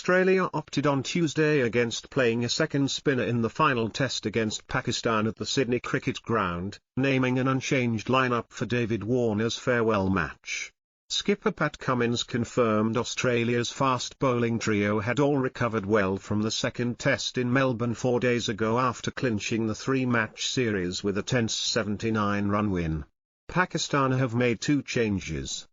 Australia opted on Tuesday against playing a second spinner in the final test against Pakistan at the Sydney Cricket Ground, naming an unchanged lineup for David Warner's farewell match. Skipper Pat Cummins confirmed Australia's fast bowling trio had all recovered well from the second test in Melbourne 4 days ago after clinching the three-match series with a tense 79-run win. Pakistan have made 2 changes.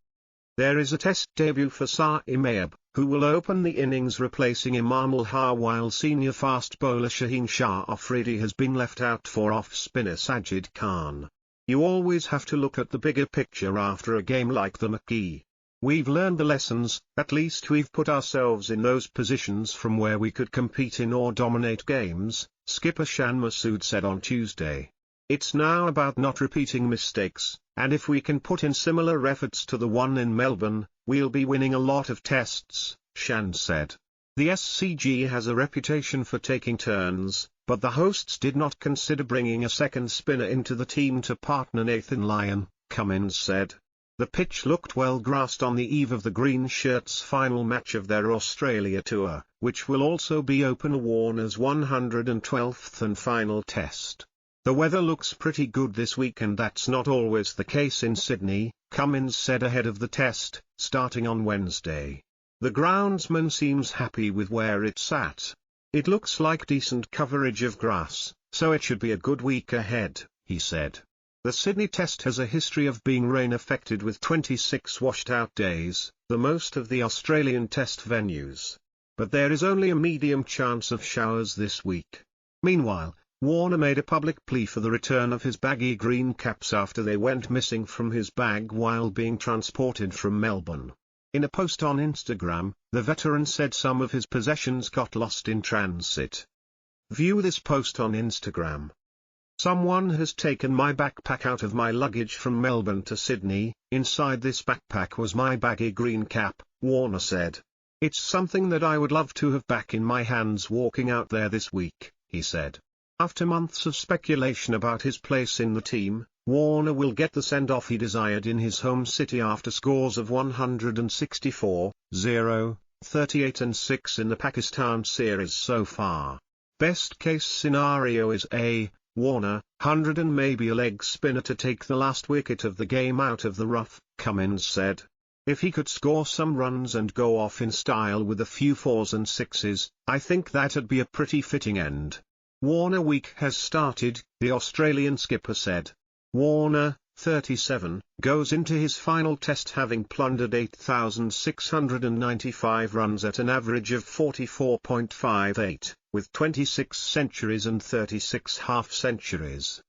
There is a test debut for Saeem Ayub, who will open the innings replacing Imam Al-Har, while senior fast bowler Shaheen Shah Afridi has been left out for off-spinner Sajid Khan. You always have to look at the bigger picture after a game like the Mackay. We've learned the lessons, at least we've put ourselves in those positions from where we could compete in or dominate games, skipper Shan Masood said on Tuesday. It's now about not repeating mistakes, and if we can put in similar efforts to the one in Melbourne, we'll be winning a lot of tests, Shan said. The SCG has a reputation for taking turns, but the hosts did not consider bringing a second spinner into the team to partner Nathan Lyon, Cummins said. The pitch looked well grassed on the eve of the Green Shirts' final match of their Australia tour, which will also be opener Warner's 112th and final test. The weather looks pretty good this week, and that's not always the case in Sydney, Cummins said ahead of the test, starting on Wednesday. The groundsman seems happy with where it's at. It looks like decent coverage of grass, so it should be a good week ahead, he said. The Sydney test has a history of being rain-affected with 26 washed-out days, the most of the Australian test venues. But there is only a medium chance of showers this week. Meanwhile, Warner made a public plea for the return of his baggy green caps after they went missing from his bag while being transported from Melbourne. In a post on Instagram, the veteran said some of his possessions got lost in transit. View this post on Instagram. Someone has taken my backpack out of my luggage from Melbourne to Sydney. Inside this backpack was my baggy green cap, Warner said. It's something that I would love to have back in my hands walking out there this week, he said. After months of speculation about his place in the team, Warner will get the send-off he desired in his home city after scores of 164, 0, 38 and 6 in the Pakistan series so far. Best case scenario is a Warner 100 and maybe a leg spinner to take the last wicket of the game out of the rough, Cummins said. If he could score some runs and go off in style with a few 4s and 6s, I think that'd be a pretty fitting end. Warner week has started, the Australian skipper said. Warner, 37, goes into his final test having plundered 8,695 runs at an average of 44.58, with 26 centuries and 36 half-centuries.